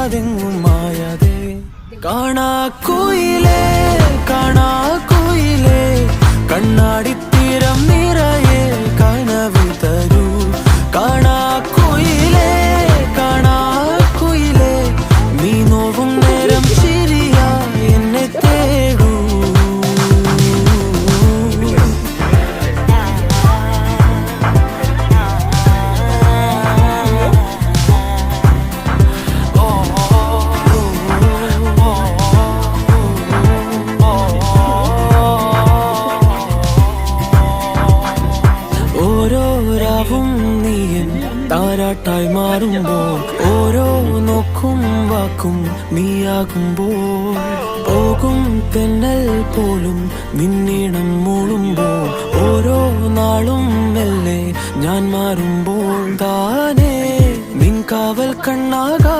കാണാതെങ്ങും മായാതെ. കാണാ കുയിലേ കാണാ കുയിലേ കണ്ണാടിത്തീരം നിറയെ കനവ് തരൂ. കാണാ കുയിലേ കാണാ കുയിലേ നീ നോവും നേരം ചിരിയാ എന്നെ തേടൂ. ഓരോ രാവും നീയൻ താരാട്ടായി മാറുമ്പോൾ, ഓരോ നോക്കും വാക്കും നീയാകുമ്പോൾ, പോകും തെന്നൽ പോലും നിന്നീണം മൂളുമ്പോൾ, ഓരോ നാളും മെല്ലെ ഞാൻ മാറുമ്പോൾ, താനേ നിൻ കാവൽ കണ്ണാകാ